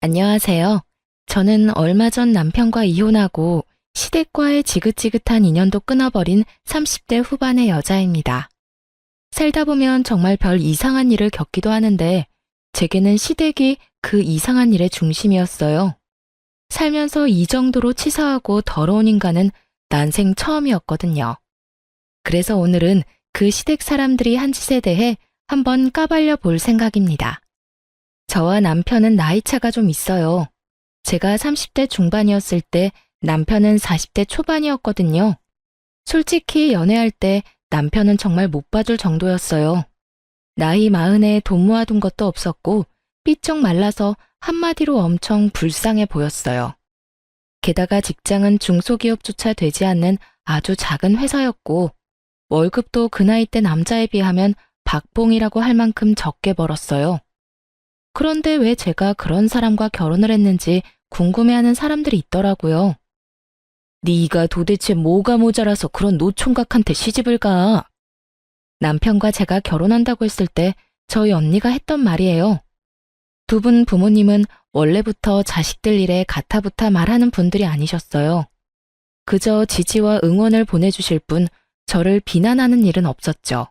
안녕하세요. 저는 얼마 전 남편과 이혼하고 시댁과의 지긋지긋한 인연도 끊어버린 30대 후반의 여자입니다. 살다 보면 정말 별 이상한 일을 겪기도 하는데 제게는 시댁이 그 이상한 일의 중심이었어요. 살면서 이 정도로 치사하고 더러운 인간은 난생 처음이었거든요. 그래서 오늘은 그 시댁 사람들이 한 짓에 대해 한번 까발려 볼 생각입니다. 저와 남편은 나이 차가 좀 있어요. 제가 30대 중반이었을 때 남편은 40대 초반이었거든요. 솔직히 연애할 때 남편은 정말 못 봐줄 정도였어요. 나이 마흔에 돈 모아둔 것도 없었고 삐쩍 말라서 한마디로 엄청 불쌍해 보였어요. 게다가 직장은 중소기업조차 되지 않는 아주 작은 회사였고 월급도 그 나이 때 남자에 비하면 박봉이라고 할 만큼 적게 벌었어요. 그런데 왜 제가 그런 사람과 결혼을 했는지 궁금해하는 사람들이 있더라고요. 네가 도대체 뭐가 모자라서 그런 노총각한테 시집을 가? 남편과 제가 결혼한다고 했을 때 저희 언니가 했던 말이에요. 두 분 부모님은 원래부터 자식들 일에 가타부타 말하는 분들이 아니셨어요. 그저 지지와 응원을 보내주실 뿐 저를 비난하는 일은 없었죠.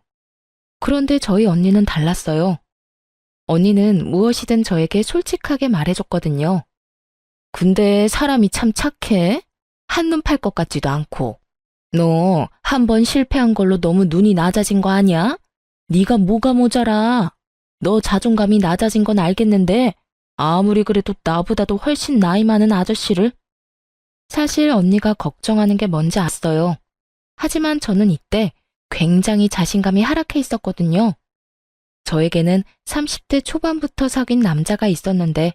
그런데 저희 언니는 달랐어요. 언니는 무엇이든 저에게 솔직하게 말해줬거든요. 근데 사람이 참 착해. 한눈 팔 것 같지도 않고. 너 한 번 실패한 걸로 너무 눈이 낮아진 거 아니야? 네가 뭐가 모자라. 너 자존감이 낮아진 건 알겠는데 아무리 그래도 나보다도 훨씬 나이 많은 아저씨를. 사실 언니가 걱정하는 게 뭔지 알았어요. 하지만 저는 이때 굉장히 자신감이 하락해 있었거든요. 저에게는 30대 초반부터 사귄 남자가 있었는데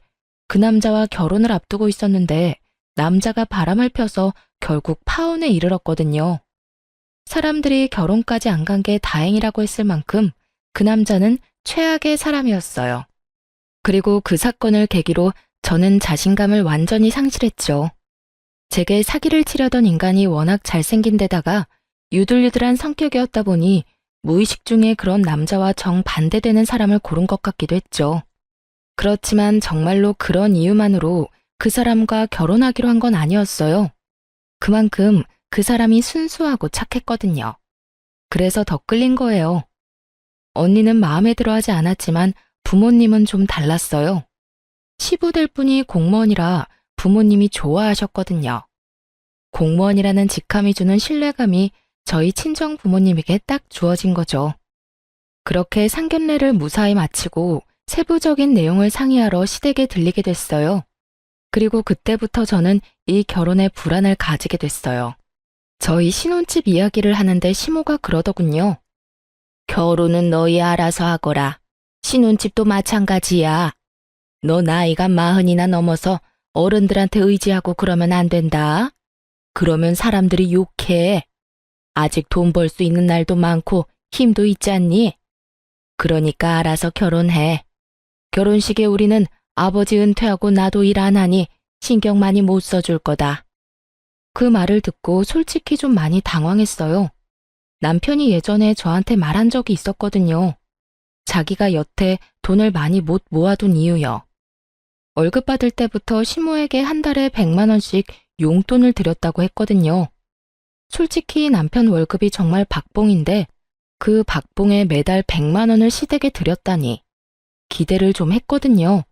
그 남자와 결혼을 앞두고 있었는데 남자가 바람을 펴서 결국 파혼에 이르렀거든요. 사람들이 결혼까지 안 간 게 다행이라고 했을 만큼 그 남자는 최악의 사람이었어요. 그리고 그 사건을 계기로 저는 자신감을 완전히 상실했죠. 제게 사기를 치려던 인간이 워낙 잘생긴 데다가 유들유들한 성격이었다 보니 무의식 중에 그런 남자와 정반대되는 사람을 고른 것 같기도 했죠. 그렇지만 정말로 그런 이유만으로 그 사람과 결혼하기로 한 건 아니었어요. 그만큼 그 사람이 순수하고 착했거든요. 그래서 더 끌린 거예요. 언니는 마음에 들어 하지 않았지만 부모님은 좀 달랐어요. 시부될 분이 공무원이라 부모님이 좋아하셨거든요. 공무원이라는 직함이 주는 신뢰감이 저희 친정 부모님에게 딱 주어진 거죠. 그렇게 상견례를 무사히 마치고 세부적인 내용을 상의하러 시댁에 들리게 됐어요. 그리고 그때부터 저는 이 결혼에 불안을 가지게 됐어요. 저희 신혼집 이야기를 하는데 시모가 그러더군요. 결혼은 너희 알아서 하거라. 신혼집도 마찬가지야. 너 나이가 40이나 넘어서 어른들한테 의지하고 그러면 안 된다. 그러면 사람들이 욕해. 아직 돈 벌 수 있는 날도 많고 힘도 있지 않니? 그러니까 알아서 결혼해. 결혼식에 우리는 아버지 은퇴하고 나도 일 안 하니 신경 많이 못 써줄 거다. 그 말을 듣고 솔직히 좀 많이 당황했어요. 남편이 예전에 저한테 말한 적이 있었거든요. 자기가 여태 돈을 많이 못 모아둔 이유요. 월급 받을 때부터 시모에게 한 달에 100만 원씩 용돈을 드렸다고 했거든요. 솔직히 남편 월급이 정말 박봉인데 그 박봉에 매달 100만 원을 시댁에 드렸다니 기대를 좀 했거든요.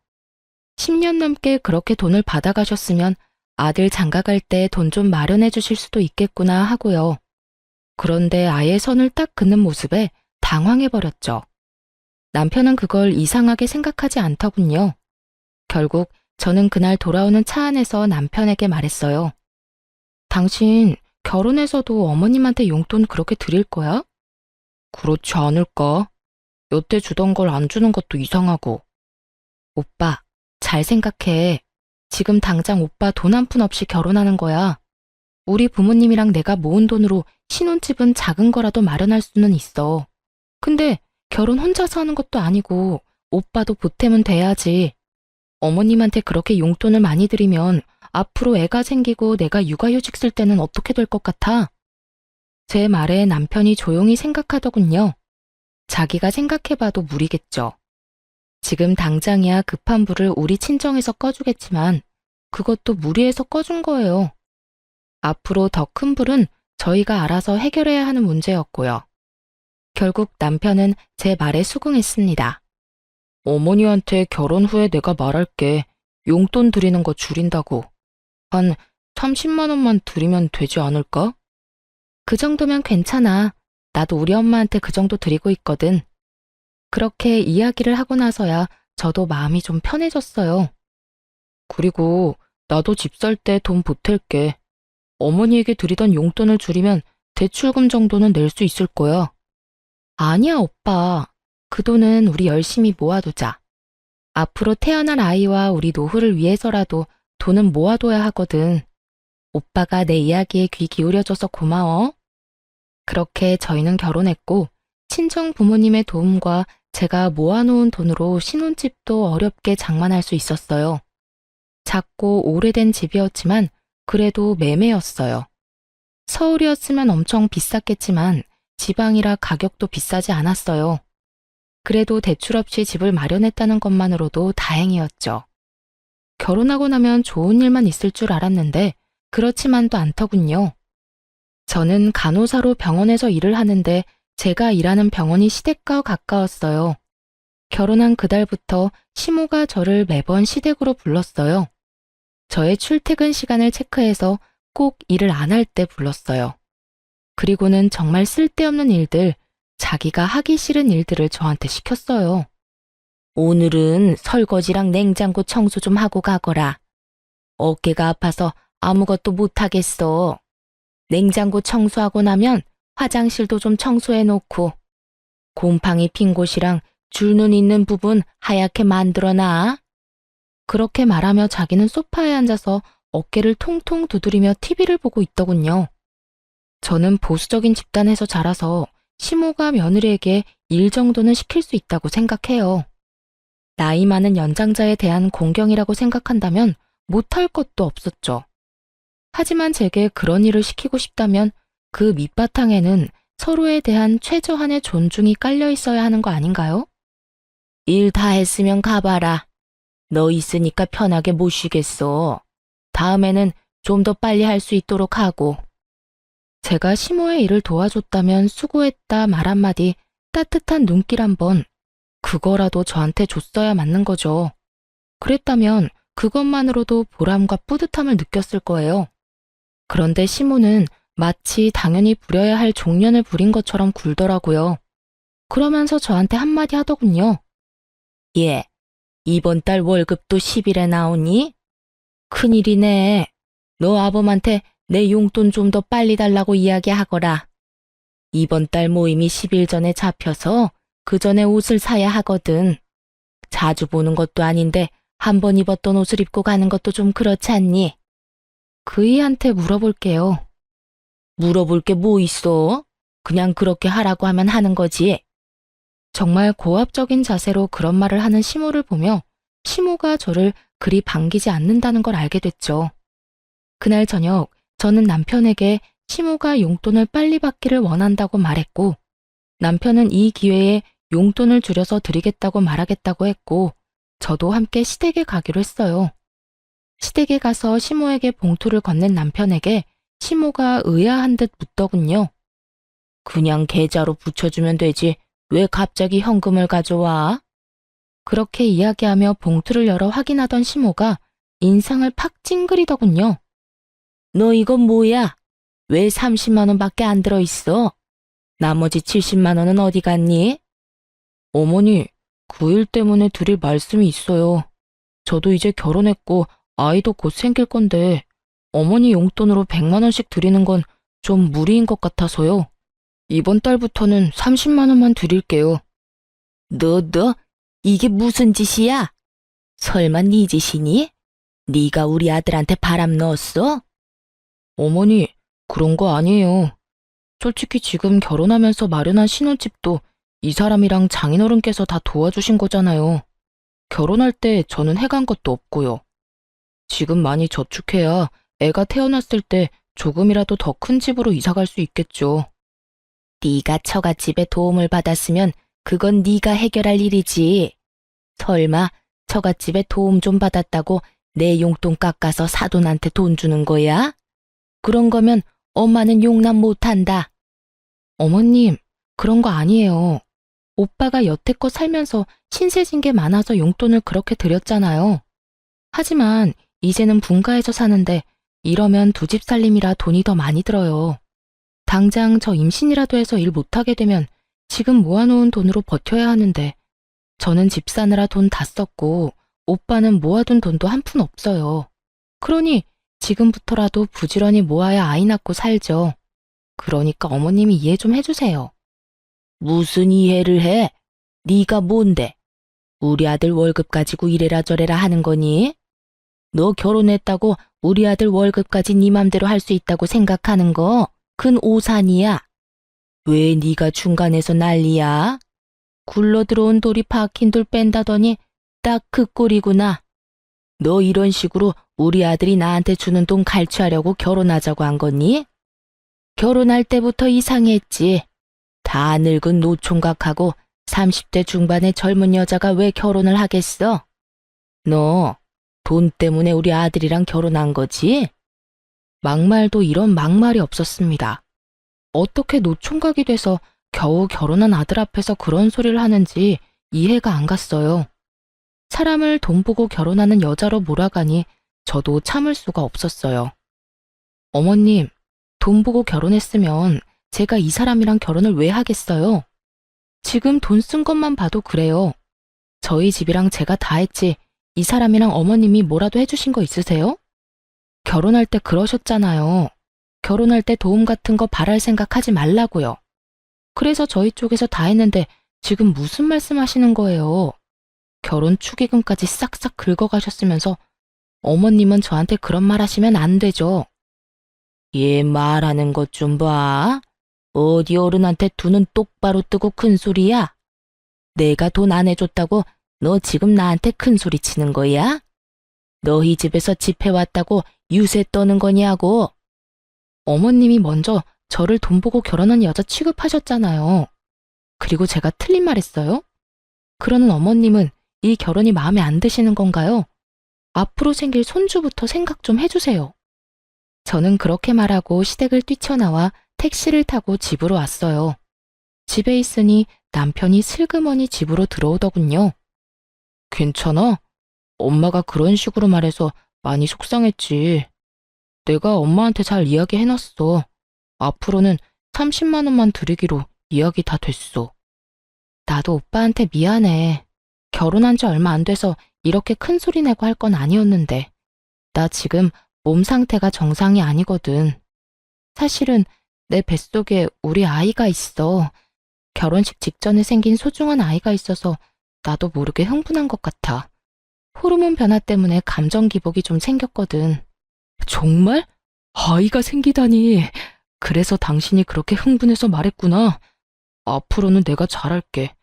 10년 넘게 그렇게 돈을 받아가셨으면 아들 장가갈 때 돈 좀 마련해 주실 수도 있겠구나 하고요. 그런데 아예 선을 딱 긋는 모습에 당황해버렸죠. 남편은 그걸 이상하게 생각하지 않더군요. 결국 저는 그날 돌아오는 차 안에서 남편에게 말했어요. 당신 결혼해서도 어머님한테 용돈 그렇게 드릴 거야? 그렇지 않을까? 여태 주던 걸 안 주는 것도 이상하고. 오빠, 잘 생각해. 지금 당장 오빠 돈 한 푼 없이 결혼하는 거야. 우리 부모님이랑 내가 모은 돈으로 신혼집은 작은 거라도 마련할 수는 있어. 근데 결혼 혼자서 하는 것도 아니고 오빠도 보탬은 돼야지. 어머님한테 그렇게 용돈을 많이 드리면 앞으로 애가 생기고 내가 육아휴직 쓸 때는 어떻게 될 것 같아? 제 말에 남편이 조용히 생각하더군요. 자기가 생각해봐도 무리겠죠. 지금 당장이야 급한 불을 우리 친정에서 꺼주겠지만 그것도 무리해서 꺼준 거예요. 앞으로 더 큰 불은 저희가 알아서 해결해야 하는 문제였고요. 결국 남편은 제 말에 수긍했습니다. 어머니한테 결혼 후에 내가 말할게. 용돈 드리는 거 줄인다고. 한 30만 원만 드리면 되지 않을까? 그 정도면 괜찮아. 나도 우리 엄마한테 그 정도 드리고 있거든. 그렇게 이야기를 하고 나서야 저도 마음이 좀 편해졌어요. 그리고 나도 집 살 때 돈 보탤게. 어머니에게 드리던 용돈을 줄이면 대출금 정도는 낼 수 있을 거야. 아니야, 오빠. 그 돈은 우리 열심히 모아두자. 앞으로 태어날 아이와 우리 노후를 위해서라도 돈은 모아둬야 하거든. 오빠가 내 이야기에 귀 기울여줘서 고마워. 그렇게 저희는 결혼했고 친정 부모님의 도움과 제가 모아놓은 돈으로 신혼집도 어렵게 장만할 수 있었어요. 작고 오래된 집이었지만 그래도 매매였어요. 서울이었으면 엄청 비쌌겠지만 지방이라 가격도 비싸지 않았어요. 그래도 대출 없이 집을 마련했다는 것만으로도 다행이었죠. 결혼하고 나면 좋은 일만 있을 줄 알았는데 그렇지만도 않더군요. 저는 간호사로 병원에서 일을 하는데 제가 일하는 병원이 시댁과 가까웠어요. 결혼한 그달부터 시모가 저를 매번 시댁으로 불렀어요. 저의 출퇴근 시간을 체크해서 꼭 일을 안 할 때 불렀어요. 그리고는 정말 쓸데없는 일들, 자기가 하기 싫은 일들을 저한테 시켰어요. 오늘은 설거지랑 냉장고 청소 좀 하고 가거라. 어깨가 아파서 아무것도 못하겠어. 냉장고 청소하고 나면 화장실도 좀 청소해 놓고 곰팡이 핀 곳이랑 줄눈 있는 부분 하얗게 만들어놔. 그렇게 말하며 자기는 소파에 앉아서 어깨를 통통 두드리며 TV를 보고 있더군요. 저는 보수적인 집단에서 자라서 시모가 며느리에게 일 정도는 시킬 수 있다고 생각해요. 나이 많은 연장자에 대한 공경이라고 생각한다면 못할 것도 없었죠. 하지만 제게 그런 일을 시키고 싶다면 그 밑바탕에는 서로에 대한 최저한의 존중이 깔려 있어야 하는 거 아닌가요? 일 다 했으면 가봐라. 너 있으니까 편하게 못 쉬겠어. 다음에는 좀 더 빨리 할 수 있도록 하고. 제가 시모의 일을 도와줬다면 수고했다 말 한마디, 따뜻한 눈길 한번, 그거라도 저한테 줬어야 맞는 거죠. 그랬다면 그것만으로도 보람과 뿌듯함을 느꼈을 거예요. 그런데 시모는 마치 당연히 부려야 할 종년을 부린 것처럼 굴더라고요. 그러면서 저한테 한마디 하더군요. 예, 이번 달 월급도 10일에 나오니? 큰일이네. 너 아범한테 내 용돈 좀 더 빨리 달라고 이야기하거라. 이번 달 모임이 10일 전에 잡혀서 그 전에 옷을 사야 하거든. 자주 보는 것도 아닌데 한 번 입었던 옷을 입고 가는 것도 좀 그렇지 않니? 그이한테 물어볼게요. 물어볼 게 뭐 있어? 그냥 그렇게 하라고 하면 하는 거지. 정말 고압적인 자세로 그런 말을 하는 시모를 보며 시모가 저를 그리 반기지 않는다는 걸 알게 됐죠. 그날 저녁 저는 남편에게 시모가 용돈을 빨리 받기를 원한다고 말했고 남편은 이 기회에 용돈을 줄여서 드리겠다고 말하겠다고 했고 저도 함께 시댁에 가기로 했어요. 시댁에 가서 시모에게 봉투를 건넨 남편에게 시모가 의아한 듯 묻더군요. 그냥 계좌로 붙여주면 되지 왜 갑자기 현금을 가져와? 그렇게 이야기하며 봉투를 열어 확인하던 시모가 인상을 팍 찡그리더군요. 너 이건 뭐야? 왜 30만 원밖에 안 들어있어? 나머지 70만 원은 어디 갔니? 어머니, 그 일 때문에 드릴 말씀이 있어요. 저도 이제 결혼했고 아이도 곧 생길 건데 어머니 용돈으로 100만 원씩 드리는 건 좀 무리인 것 같아서요. 이번 달부터는 30만 원만 드릴게요. 너, 이게 무슨 짓이야? 설마 네 짓이니? 네가 우리 아들한테 바람 넣었어? 어머니, 그런 거 아니에요. 솔직히 지금 결혼하면서 마련한 신혼집도 이 사람이랑 장인어른께서 다 도와주신 거잖아요. 결혼할 때 저는 해간 것도 없고요. 지금 많이 저축해야 애가 태어났을 때 조금이라도 더 큰 집으로 이사갈 수 있겠죠. 네가 처갓집에 도움을 받았으면 그건 네가 해결할 일이지. 설마 처갓집에 도움 좀 받았다고 내 용돈 깎아서 사돈한테 돈 주는 거야? 그런 거면 엄마는 용납 못한다. 어머님, 그런 거 아니에요. 오빠가 여태껏 살면서 신세진 게 많아서 용돈을 그렇게 드렸잖아요. 하지만 이제는 분가해서 사는데 이러면 두 집 살림이라 돈이 더 많이 들어요. 당장 저 임신이라도 해서 일 못하게 되면 지금 모아놓은 돈으로 버텨야 하는데 저는 집 사느라 돈 다 썼고 오빠는 모아둔 돈도 한 푼 없어요. 그러니 지금부터라도 부지런히 모아야 아이 낳고 살죠. 그러니까 어머님이 이해 좀 해주세요. 무슨 이해를 해? 네가 뭔데? 우리 아들 월급 가지고 이래라 저래라 하는 거니? 너 결혼했다고 우리 아들 월급까지 네 맘대로 할 수 있다고 생각하는 거 큰 오산이야. 왜 네가 중간에서 난리야? 굴러들어온 돌이 박힌 돌 뺀다더니 딱 그 꼴이구나. 너 이런 식으로 우리 아들이 나한테 주는 돈 갈취하려고 결혼하자고 한 거니? 결혼할 때부터 이상했지. 다 늙은 노총각하고 30대 중반의 젊은 여자가 왜 결혼을 하겠어? 너 돈 때문에 우리 아들이랑 결혼한 거지? 막말도 이런 막말이 없었습니다. 어떻게 노총각이 돼서 겨우 결혼한 아들 앞에서 그런 소리를 하는지 이해가 안 갔어요. 사람을 돈 보고 결혼하는 여자로 몰아가니 저도 참을 수가 없었어요. 어머님, 돈 보고 결혼했으면 제가 이 사람이랑 결혼을 왜 하겠어요? 지금 돈 쓴 것만 봐도 그래요. 저희 집이랑 제가 다 했지 이 사람이랑 어머님이 뭐라도 해주신 거 있으세요? 결혼할 때 그러셨잖아요. 결혼할 때 도움 같은 거 바랄 생각하지 말라고요. 그래서 저희 쪽에서 다 했는데 지금 무슨 말씀하시는 거예요? 결혼 축의금까지 싹싹 긁어가셨으면서 어머님은 저한테 그런 말 하시면 안 되죠. 얘 말하는 것 좀 봐. 어디 어른한테 두 눈 똑바로 뜨고 큰 소리야? 내가 돈 안 해줬다고 너 지금 나한테 큰 소리 치는 거야? 너희 집에서 집해왔다고 유세 떠는 거냐고. 어머님이 먼저 저를 돈 보고 결혼한 여자 취급하셨잖아요. 그리고 제가 틀린 말 했어요? 그러는 어머님은 이 결혼이 마음에 안 드시는 건가요? 앞으로 생길 손주부터 생각 좀 해주세요. 저는 그렇게 말하고 시댁을 뛰쳐나와 택시를 타고 집으로 왔어요. 집에 있으니 남편이 슬그머니 집으로 들어오더군요. 괜찮아? 엄마가 그런 식으로 말해서 많이 속상했지. 내가 엄마한테 잘 이야기해놨어. 앞으로는 30만 원만 드리기로 이야기 다 됐어. 나도 오빠한테 미안해. 결혼한 지 얼마 안 돼서 이렇게 큰 소리 내고 할 건 아니었는데. 나 지금 몸 상태가 정상이 아니거든. 사실은 내 뱃속에 우리 아이가 있어. 결혼식 직전에 생긴 소중한 아이가 있어서 나도 모르게 흥분한 것 같아. 호르몬 변화 때문에 감정 기복이 좀 생겼거든. 정말? 아이가 생기다니. 그래서 당신이 그렇게 흥분해서 말했구나. 앞으로는 내가 잘할게.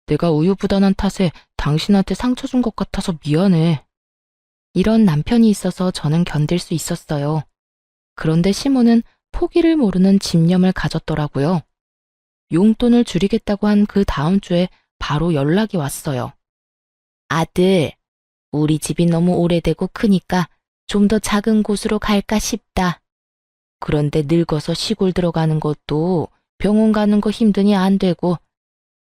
내가 우유부단한 탓에 당신한테 상처 준 것 같아서 미안해. 이런 남편이 있어서 저는 견딜 수 있었어요. 그런데 시모는 포기를 모르는 집념을 가졌더라고요. 용돈을 줄이겠다고 한 그 다음 주에 바로 연락이 왔어요. 아들, 우리 집이 너무 오래되고 크니까 좀 더 작은 곳으로 갈까 싶다. 그런데 늙어서 시골 들어가는 것도 병원 가는 거 힘드니 안 되고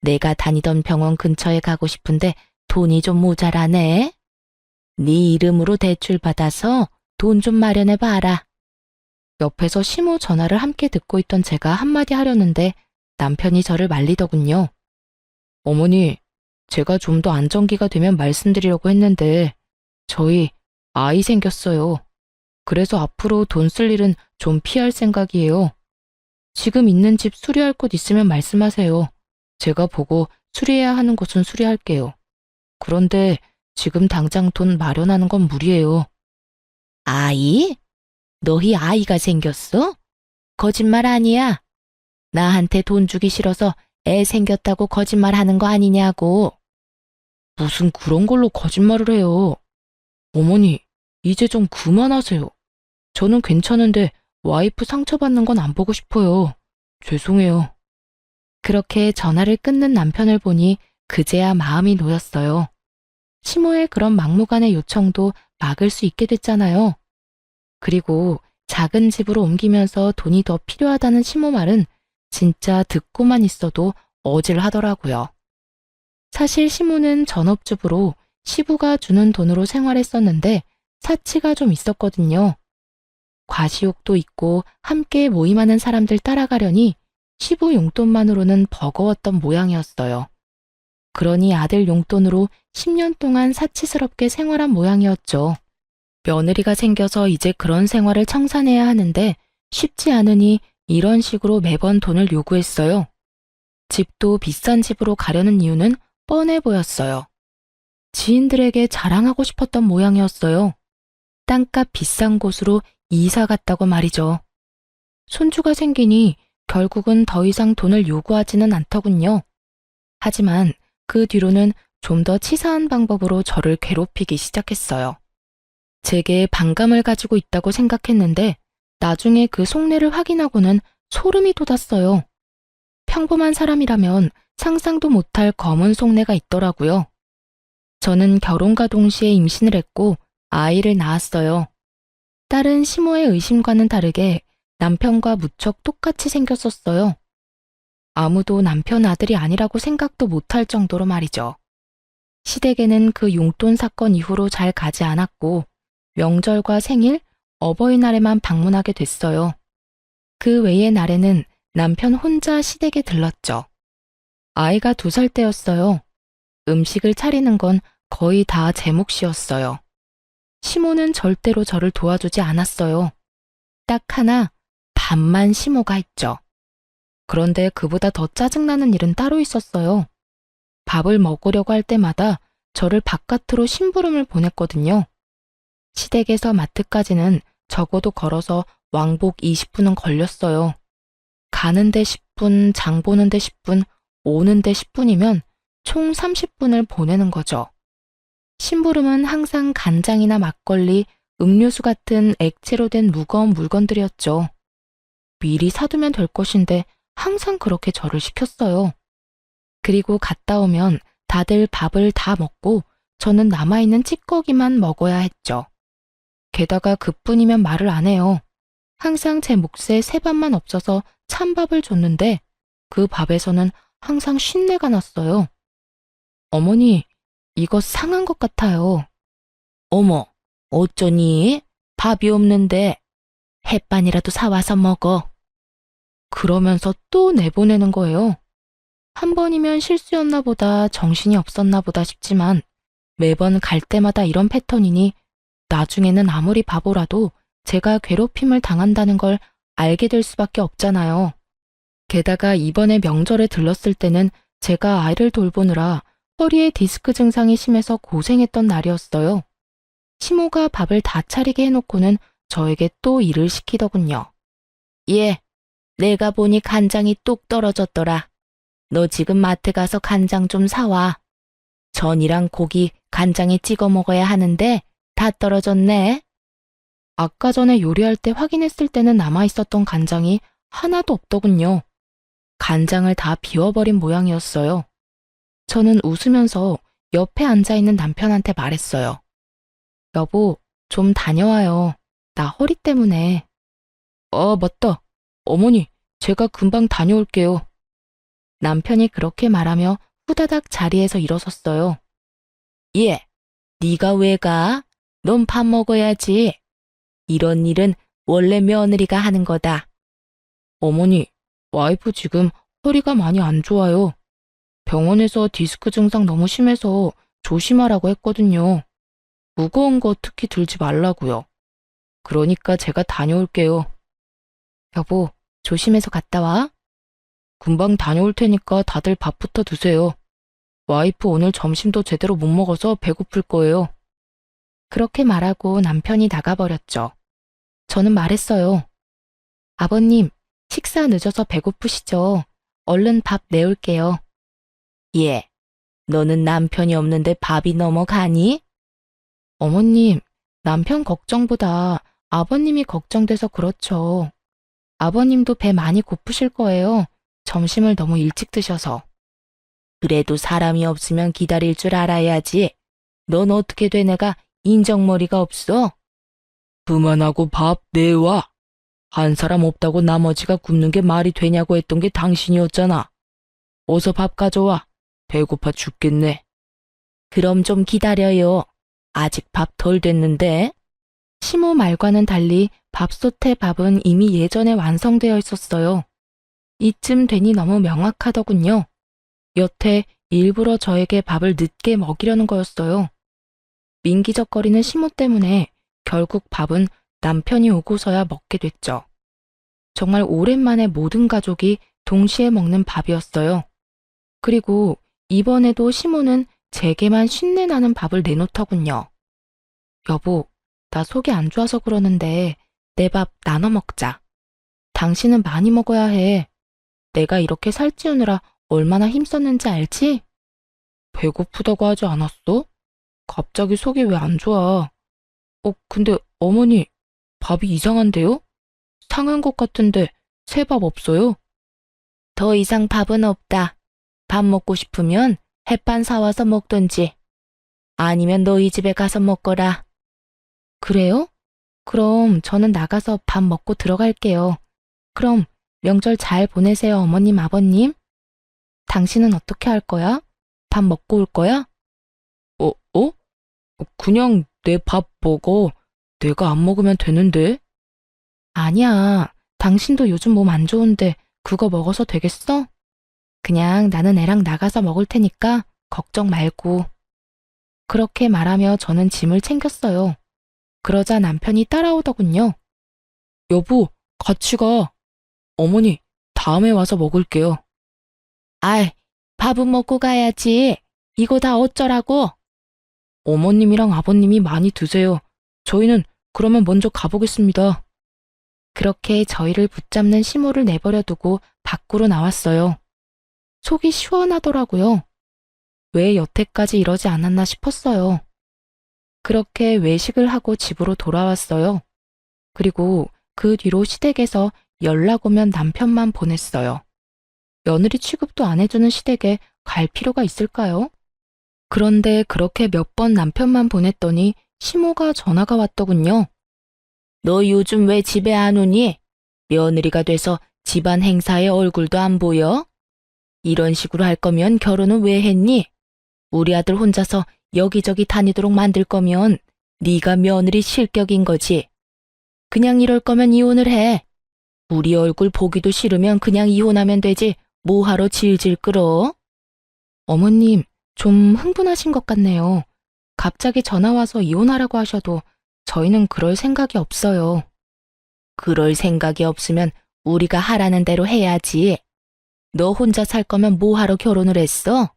내가 다니던 병원 근처에 가고 싶은데 돈이 좀 모자라네. 네 이름으로 대출 받아서 돈 좀 마련해 봐라. 옆에서 시모 전화를 함께 듣고 있던 제가 한마디 하려는데 남편이 저를 말리더군요. 어머니, 제가 좀 더 안정기가 되면 말씀드리려고 했는데 저희 아이 생겼어요. 그래서 앞으로 돈 쓸 일은 좀 피할 생각이에요. 지금 있는 집 수리할 곳 있으면 말씀하세요. 제가 보고 수리해야 하는 곳은 수리할게요. 그런데 지금 당장 돈 마련하는 건 무리예요. 아이? 너희 아이가 생겼어? 거짓말 아니야. 나한테 돈 주기 싫어서 애 생겼다고 거짓말하는 거 아니냐고. 무슨 그런 걸로 거짓말을 해요. 어머니, 이제 좀 그만하세요. 저는 괜찮은데 와이프 상처받는 건 안 보고 싶어요. 죄송해요. 그렇게 전화를 끊는 남편을 보니 그제야 마음이 놓였어요. 시모의 그런 막무가내 요청도 막을 수 있게 됐잖아요. 그리고 작은 집으로 옮기면서 돈이 더 필요하다는 시모 말은 진짜 듣고만 있어도 어질하더라고요. 사실 시모는 전업주부로 시부가 주는 돈으로 생활했었는데 사치가 좀 있었거든요. 과시욕도 있고 함께 모임하는 사람들 따라가려니 시부 용돈만으로는 버거웠던 모양이었어요. 그러니 아들 용돈으로 10년 동안 사치스럽게 생활한 모양이었죠. 며느리가 생겨서 이제 그런 생활을 청산해야 하는데 쉽지 않으니 이런 식으로 매번 돈을 요구했어요. 집도 비싼 집으로 가려는 이유는 뻔해 보였어요. 지인들에게 자랑하고 싶었던 모양이었어요. 땅값 비싼 곳으로 이사 갔다고 말이죠. 손주가 생기니 결국은 더 이상 돈을 요구하지는 않더군요. 하지만 그 뒤로는 좀 더 치사한 방법으로 저를 괴롭히기 시작했어요. 제게 반감을 가지고 있다고 생각했는데 나중에 그 속내를 확인하고는 소름이 돋았어요. 평범한 사람이라면 상상도 못할 검은 속내가 있더라고요. 저는 결혼과 동시에 임신을 했고 아이를 낳았어요. 딸은 시모의 의심과는 다르게 남편과 무척 똑같이 생겼었어요. 아무도 남편 아들이 아니라고 생각도 못할 정도로 말이죠. 시댁에는 그 용돈 사건 이후로 잘 가지 않았고 명절과 생일, 어버이날에만 방문하게 됐어요. 그 외의 날에는 남편 혼자 시댁에 들렀죠. 아이가 2살 때였어요. 음식을 차리는 건 거의 다 제 몫이었어요. 시모는 절대로 저를 도와주지 않았어요. 딱 하나, 밥만 시모가 했죠. 그런데 그보다 더 짜증나는 일은 따로 있었어요. 밥을 먹으려고 할 때마다 저를 바깥으로 심부름을 보냈거든요. 시댁에서 마트까지는 적어도 걸어서 왕복 20분은 걸렸어요. 가는데 10분, 장 보는데 10분, 오는데 10분이면 총 30분을 보내는 거죠. 심부름은 항상 간장이나 막걸리, 음료수 같은 액체로 된 무거운 물건들이었죠. 미리 사두면 될 것인데 항상 그렇게 저를 시켰어요. 그리고 갔다 오면 다들 밥을 다 먹고 저는 남아있는 찌꺼기만 먹어야 했죠. 게다가 그뿐이면 말을 안 해요. 항상 제 몫에 새밥만 없어서 찬밥을 줬는데 그 밥에서는 항상 쉰내가 났어요. 어머니, 이거 상한 것 같아요. 어머, 어쩌니? 밥이 없는데 햇반이라도 사와서 먹어. 그러면서 또 내보내는 거예요. 한 번이면 실수였나 보다, 정신이 없었나 보다 싶지만 매번 갈 때마다 이런 패턴이니 나중에는 아무리 바보라도 제가 괴롭힘을 당한다는 걸 알게 될 수밖에 없잖아요. 게다가 이번에 명절에 들렀을 때는 제가 아이를 돌보느라 허리에 디스크 증상이 심해서 고생했던 날이었어요. 시모가 밥을 다 차리게 해놓고는 저에게 또 일을 시키더군요. 예, 내가 보니 간장이 뚝 떨어졌더라. 너 지금 마트 가서 간장 좀 사와. 전이랑 고기 간장에 찍어 먹어야 하는데 다 떨어졌네. 아까 전에 요리할 때 확인했을 때는 남아있었던 간장이 하나도 없더군요. 간장을 다 비워버린 모양이었어요. 저는 웃으면서 옆에 앉아있는 남편한테 말했어요. 여보, 좀 다녀와요. 나 허리 때문에. 맞다. 어머니, 제가 금방 다녀올게요. 남편이 그렇게 말하며 후다닥 자리에서 일어섰어요. 예, 네가 왜 가? 넌 밥 먹어야지. 이런 일은 원래 며느리가 하는 거다. 어머니, 와이프 지금 허리가 많이 안 좋아요. 병원에서 디스크 증상 너무 심해서 조심하라고 했거든요. 무거운 거 특히 들지 말라고요. 그러니까 제가 다녀올게요. 여보, 조심해서 갔다 와. 금방 다녀올 테니까 다들 밥부터 드세요. 와이프 오늘 점심도 제대로 못 먹어서 배고플 거예요. 그렇게 말하고 남편이 나가버렸죠. 저는 말했어요. 아버님, 식사 늦어서 배고프시죠? 얼른 밥 내올게요. 예, 너는 남편이 없는데 밥이 넘어가니? 어머님, 남편 걱정보다 아버님이 걱정돼서 그렇죠. 아버님도 배 많이 고프실 거예요. 점심을 너무 일찍 드셔서. 그래도 사람이 없으면 기다릴 줄 알아야지. 넌 어떻게 돼 내가 인정머리가 없어? 그만하고 밥 내와. 한 사람 없다고 나머지가 굶는 게 말이 되냐고 했던 게 당신이었잖아. 어서 밥 가져와. 배고파 죽겠네. 그럼 좀 기다려요. 아직 밥 덜 됐는데. 시모 말과는 달리 밥솥의 밥은 이미 예전에 완성되어 있었어요. 이쯤 되니 너무 명확하더군요. 여태 일부러 저에게 밥을 늦게 먹이려는 거였어요. 민기적거리는 시모 때문에 결국 밥은 남편이 오고서야 먹게 됐죠. 정말 오랜만에 모든 가족이 동시에 먹는 밥이었어요. 그리고 이번에도 시모는 제게만 쉰내 나는 밥을 내놓더군요. 여보, 나 속이 안 좋아서 그러는데 내 밥 나눠 먹자. 당신은 많이 먹어야 해. 내가 이렇게 살찌우느라 얼마나 힘썼는지 알지? 배고프다고 하지 않았어? 갑자기 속이 왜 안 좋아? 근데 어머니, 밥이 이상한데요? 상한 것 같은데 새 밥 없어요? 더 이상 밥은 없다. 밥 먹고 싶으면 햇반 사와서 먹던지. 아니면 너희 집에 가서 먹거라. 그래요? 그럼 저는 나가서 밥 먹고 들어갈게요. 그럼 명절 잘 보내세요, 어머님, 아버님. 당신은 어떻게 할 거야? 밥 먹고 올 거야? 어? 그냥 내 밥 먹어. 내가 안 먹으면 되는데. 아니야. 당신도 요즘 몸 안 좋은데 그거 먹어서 되겠어? 그냥 나는 애랑 나가서 먹을 테니까 걱정 말고. 그렇게 말하며 저는 짐을 챙겼어요. 그러자 남편이 따라오더군요. 여보, 같이 가. 어머니, 다음에 와서 먹을게요. 아이, 밥은 먹고 가야지. 이거 다 어쩌라고? 어머님이랑 아버님이 많이 드세요. 저희는 그러면 먼저 가보겠습니다. 그렇게 저희를 붙잡는 시모를 내버려 두고 밖으로 나왔어요. 속이 시원하더라고요. 왜 여태까지 이러지 않았나 싶었어요. 그렇게 외식을 하고 집으로 돌아왔어요. 그리고 그 뒤로 시댁에서 연락 오면 남편만 보냈어요. 며느리 취급도 안 해주는 시댁에 갈 필요가 있을까요? 그런데 그렇게 몇 번 남편만 보냈더니 시모가 전화가 왔더군요. 너 요즘 왜 집에 안 오니? 며느리가 돼서 집안 행사에 얼굴도 안 보여? 이런 식으로 할 거면 결혼은 왜 했니? 우리 아들 혼자서 여기저기 다니도록 만들 거면 네가 며느리 실격인 거지. 그냥 이럴 거면 이혼을 해. 우리 얼굴 보기도 싫으면 그냥 이혼하면 되지. 뭐하러 질질 끌어? 어머님, 좀 흥분하신 것 같네요. 갑자기 전화 와서 이혼하라고 하셔도 저희는 그럴 생각이 없어요. 그럴 생각이 없으면 우리가 하라는 대로 해야지. 너 혼자 살 거면 뭐하러 결혼을 했어?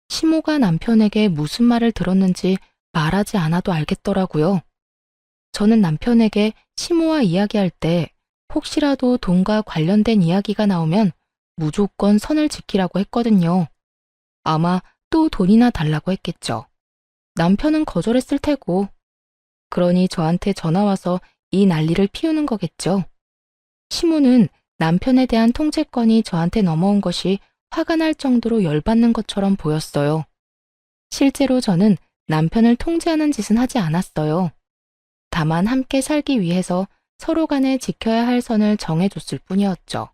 시모가 남편에게 무슨 말을 들었는지 말하지 않아도 알겠더라고요. 저는 남편에게 시모와 이야기할 때 혹시라도 돈과 관련된 이야기가 나오면 무조건 선을 지키라고 했거든요. 아마 또 돈이나 달라고 했겠죠. 남편은 거절했을 테고. 그러니 저한테 전화와서 이 난리를 피우는 거겠죠. 시모는 남편에 대한 통제권이 저한테 넘어온 것이 화가 날 정도로 열받는 것처럼 보였어요. 실제로 저는 남편을 통제하는 짓은 하지 않았어요. 다만 함께 살기 위해서 서로 간에 지켜야 할 선을 정해줬을 뿐이었죠.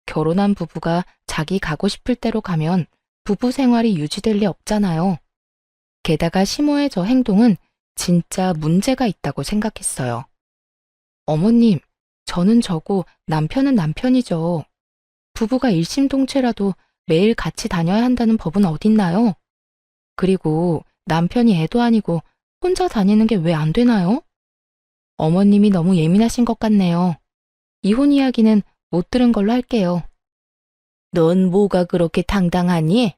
결혼한 부부가 자기 가고 싶을 대로 가면 부부 생활이 유지될 리 없잖아요. 게다가 시모의 저 행동은 진짜 문제가 있다고 생각했어요. 어머님, 저는 저고 남편은 남편이죠. 부부가 일심동체라도 매일 같이 다녀야 한다는 법은 어딨나요? 그리고 남편이 애도 아니고 혼자 다니는 게 왜 안 되나요? 어머님이 너무 예민하신 것 같네요. 이혼 이야기는 못 들은 걸로 할게요. 넌 뭐가 그렇게 당당하니?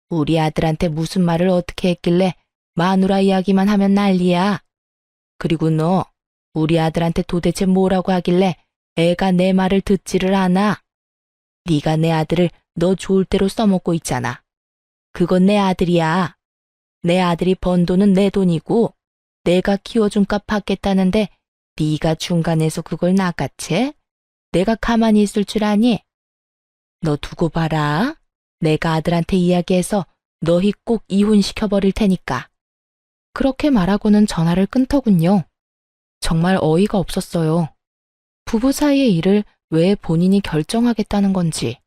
우리 아들한테 무슨 말을 어떻게 했길래 마누라 이야기만 하면 난리야. 그리고 너 우리 아들한테 도대체 뭐라고 하길래 애가 내 말을 듣지를 않아. 네가 내 아들을 너 좋을 대로 써먹고 있잖아. 그건 내 아들이야. 내 아들이 번 돈은 내 돈이고 내가 키워준 값 받겠다는데 네가 중간에서 그걸 낚아채? 내가 가만히 있을 줄 아니? 너 두고 봐라. 내가 아들한테 이야기해서 너희 꼭 이혼시켜버릴 테니까. 그렇게 말하고는 전화를 끊더군요. 정말 어이가 없었어요. 부부 사이의 일을 왜 본인이 결정하겠다는 건지.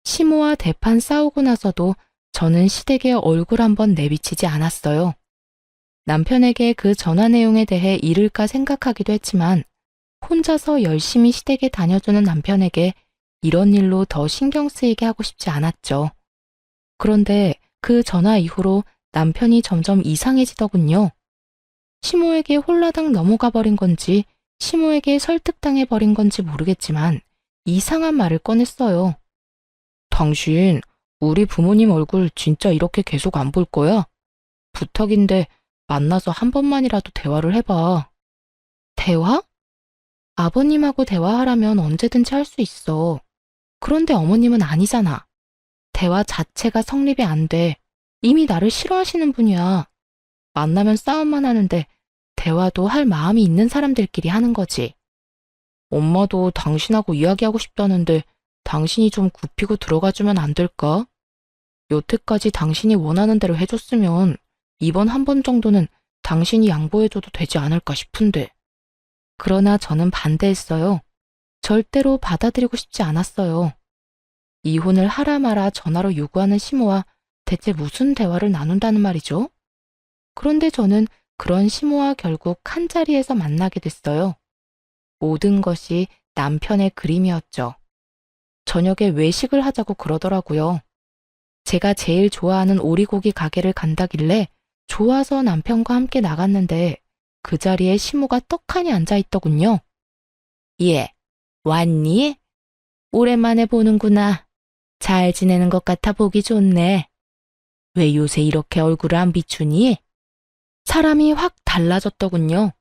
시모와 대판 싸우고 나서도 저는 시댁에 얼굴 한번 내비치지 않았어요. 남편에게 그 전화 내용에 대해 잃을까 생각하기도 했지만 혼자서 열심히 시댁에 다녀주는 남편에게 이런 일로 더 신경 쓰이게 하고 싶지 않았죠. 그런데 그 전화 이후로 남편이 점점 이상해지더군요. 시모에게 홀라당 넘어가 버린 건지 시모에게 설득당해 버린 건지 모르겠지만 이상한 말을 꺼냈어요. 당신, 우리 부모님 얼굴 진짜 이렇게 계속 안 볼 거야? 부탁인데 만나서 한 번만이라도 대화를 해봐. 대화? 아버님하고 대화하라면 언제든지 할 수 있어. 그런데 어머님은 아니잖아. 대화 자체가 성립이 안 돼. 이미 나를 싫어하시는 분이야. 만나면 싸움만 하는데 대화도 할 마음이 있는 사람들끼리 하는 거지. 엄마도 당신하고 이야기하고 싶다는데 당신이 좀 굽히고 들어가주면 안 될까? 여태까지 당신이 원하는 대로 해줬으면 이번 한 번 정도는 당신이 양보해줘도 되지 않을까 싶은데. 그러나 저는 반대했어요. 절대로 받아들이고 싶지 않았어요. 이혼을 하라 마라 전화로 요구하는 시모와 대체 무슨 대화를 나눈다는 말이죠? 그런데 저는 그런 시모와 결국 한 자리에서 만나게 됐어요. 모든 것이 남편의 그림이었죠. 저녁에 외식을 하자고 그러더라고요. 제가 제일 좋아하는 오리고기 가게를 간다길래 좋아서 남편과 함께 나갔는데 그 자리에 시모가 떡하니 앉아있더군요. 예, 왔니? 오랜만에 보는구나. 잘 지내는 것 같아 보기 좋네. 왜 요새 이렇게 얼굴을 안 비추니? 사람이 확 달라졌더군요.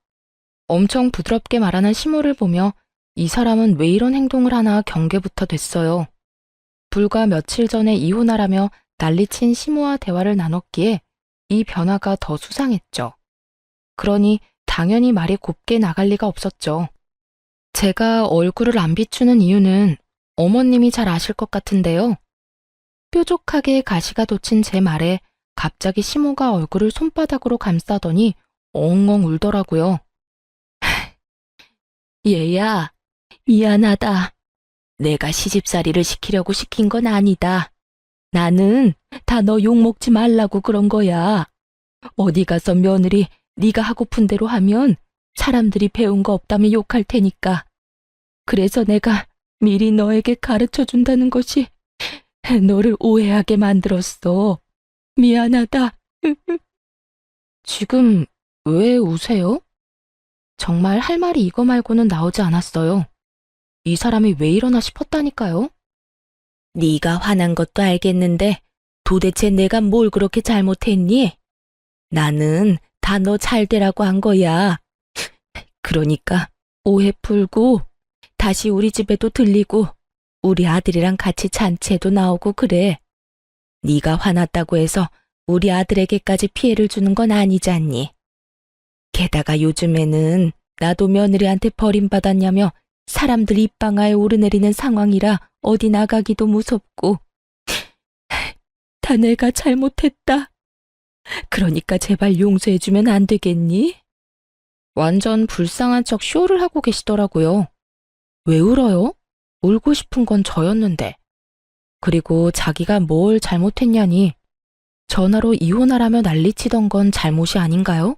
엄청 부드럽게 말하는 시모를 보며 이 사람은 왜 이런 행동을 하나 경계부터 됐어요. 불과 며칠 전에 이혼하라며 난리친 시모와 대화를 나눴기에 이 변화가 더 수상했죠. 그러니 당연히 말이 곱게 나갈 리가 없었죠. 제가 얼굴을 안 비추는 이유는 어머님이 잘 아실 것 같은데요. 뾰족하게 가시가 돋친 제 말에 갑자기 시모가 얼굴을 손바닥으로 감싸더니 엉엉 울더라고요. 얘야, 미안하다. 내가 시집살이를 시키려고 시킨 건 아니다. 나는 다 너 욕먹지 말라고 그런 거야. 어디 가서 며느리 네가 하고픈 대로 하면 사람들이 배운 거 없다면 욕할 테니까. 그래서 내가 미리 너에게 가르쳐 준다는 것이 너를 오해하게 만들었어. 미안하다. 지금 왜 우세요? 정말 할 말이 이거 말고는 나오지 않았어요. 이 사람이 왜 이러나 싶었다니까요. 네가 화난 것도 알겠는데 도대체 내가 뭘 그렇게 잘못했니? 나는 다 너 잘되라고 한 거야. 그러니까 오해 풀고 다시 우리 집에도 들리고 우리 아들이랑 같이 잔치에도 나오고 그래. 네가 화났다고 해서 우리 아들에게까지 피해를 주는 건 아니잖니. 게다가 요즘에는 나도 며느리한테 버림받았냐며 사람들 입방아에 오르내리는 상황이라 어디 나가기도 무섭고. 다 내가 잘못했다. 그러니까 제발 용서해주면 안 되겠니? 완전 불쌍한 척 쇼를 하고 계시더라고요. 왜 울어요? 울고 싶은 건 저였는데. 그리고 자기가 뭘 잘못했냐니 전화로 이혼하라며 난리치던 건 잘못이 아닌가요?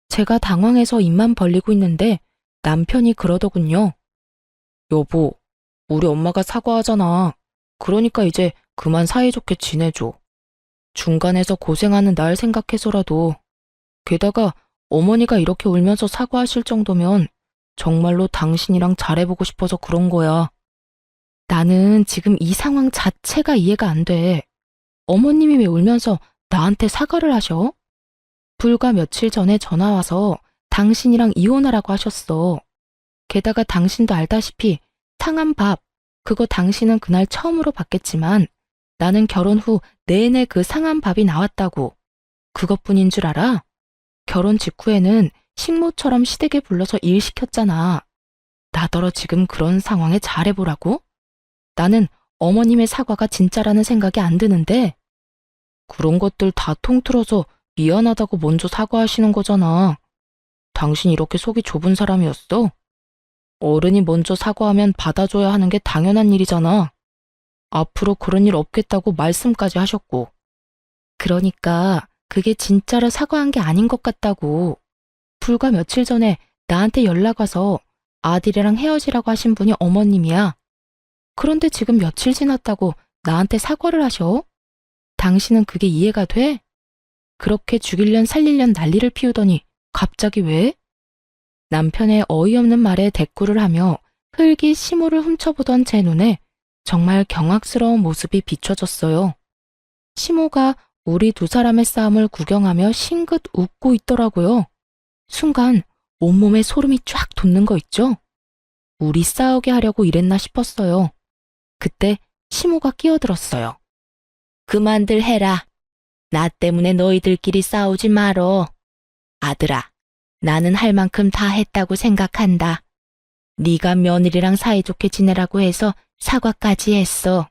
제가 당황해서 입만 벌리고 있는데 남편이 그러더군요. 여보, 우리 엄마가 사과하잖아. 그러니까 이제 그만 사이좋게 지내줘. 중간에서 고생하는 날 생각해서라도. 게다가 어머니가 이렇게 울면서 사과하실 정도면 정말로 당신이랑 잘해보고 싶어서 그런 거야. 나는 지금 이 상황 자체가 이해가 안 돼. 어머님이 왜 울면서 나한테 사과를 하셔? 불과 며칠 전에 전화 와서 당신이랑 이혼하라고 하셨어. 게다가 당신도 알다시피 상한 밥, 그거 당신은 그날 처음으로 받겠지만 나는 결혼 후 내내 그 상한 밥이 나왔다고. 그것뿐인 줄 알아? 결혼 직후에는 식모처럼 시댁에 불러서 일 시켰잖아. 나더러 지금 그런 상황에 잘해보라고? 나는 어머님의 사과가 진짜라는 생각이 안 드는데. 그런 것들 다 통틀어서 미안하다고 먼저 사과하시는 거잖아. 당신 이렇게 속이 좁은 사람이었어? 어른이 먼저 사과하면 받아줘야 하는 게 당연한 일이잖아. 앞으로 그런 일 없겠다고 말씀까지 하셨고. 그러니까 그게 진짜로 사과한 게 아닌 것 같다고. 불과 며칠 전에 나한테 연락 와서 아들이랑 헤어지라고 하신 분이 어머님이야. 그런데 지금 며칠 지났다고 나한테 사과를 하셔? 당신은 그게 이해가 돼? 그렇게 죽일련 살릴련 난리를 피우더니 갑자기 왜? 남편의 어이없는 말에 대꾸를 하며 흙이 시모를 훔쳐보던 제 눈에 정말 경악스러운 모습이 비춰졌어요. 시모가 우리 두 사람의 싸움을 구경하며 싱긋 웃고 있더라고요. 순간 온몸에 소름이 쫙 돋는 거 있죠? 우리 싸우게 하려고 이랬나 싶었어요. 그때 시모가 끼어들었어요. 그만들 해라. 나 때문에 너희들끼리 싸우지 말어. 아들아, 나는 할 만큼 다 했다고 생각한다. 네가 며느리랑 사이좋게 지내라고 해서 사과까지 했어.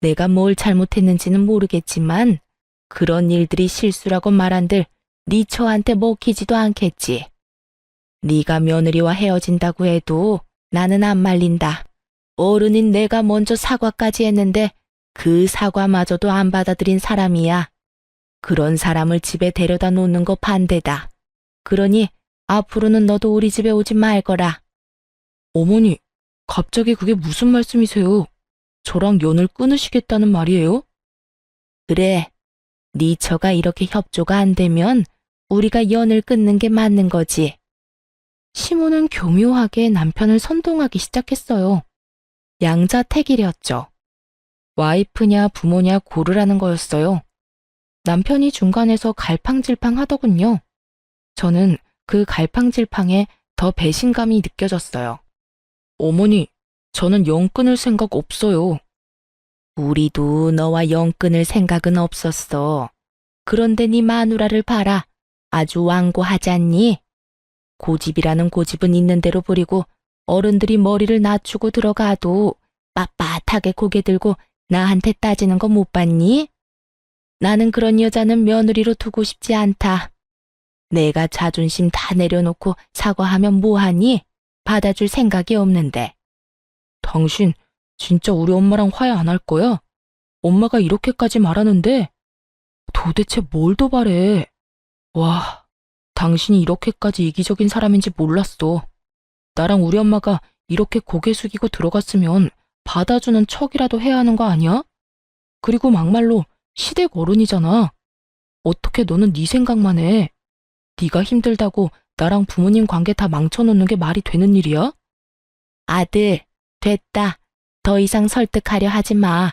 내가 뭘 잘못했는지는 모르겠지만 그런 일들이 실수라고 말한들 네 처한테 먹히지도 않겠지. 네가 며느리와 헤어진다고 해도 나는 안 말린다. 어른인 내가 먼저 사과까지 했는데 그 사과마저도 안 받아들인 사람이야. 그런 사람을 집에 데려다 놓는 거 반대다. 그러니 앞으로는 너도 우리 집에 오지 말 거라. 어머니, 갑자기 그게 무슨 말씀이세요? 저랑 연을 끊으시겠다는 말이에요? 그래, 네 처가 이렇게 협조가 안 되면 우리가 연을 끊는 게 맞는 거지. 시모는 교묘하게 남편을 선동하기 시작했어요. 양자택일이었죠. 와이프냐 부모냐 고르라는 거였어요. 남편이 중간에서 갈팡질팡 하더군요. 저는 그 갈팡질팡에 더 배신감이 느껴졌어요. 어머니, 저는 연 끊을 생각 없어요. 우리도 너와 연 끊을 생각은 없었어. 그런데 네 마누라를 봐라. 아주 완고하잖니? 고집이라는 고집은 있는 대로 부리고 어른들이 머리를 낮추고 들어가도 빳빳하게 고개 들고 나한테 따지는 거 못 봤니? 나는 그런 여자는 며느리로 두고 싶지 않다. 내가 자존심 다 내려놓고 사과하면 뭐하니? 받아줄 생각이 없는데. 당신 진짜 우리 엄마랑 화해 안 할 거야? 엄마가 이렇게까지 말하는데 도대체 뭘 더 바래? 와, 당신이 이렇게까지 이기적인 사람인지 몰랐어. 나랑 우리 엄마가 이렇게 고개 숙이고 들어갔으면 받아주는 척이라도 해야 하는 거 아니야? 그리고 막말로 시댁 어른이잖아. 어떻게 너는 네 생각만 해? 네가 힘들다고 나랑 부모님 관계 다 망쳐놓는 게 말이 되는 일이야? 아들, 됐다. 더 이상 설득하려 하지 마.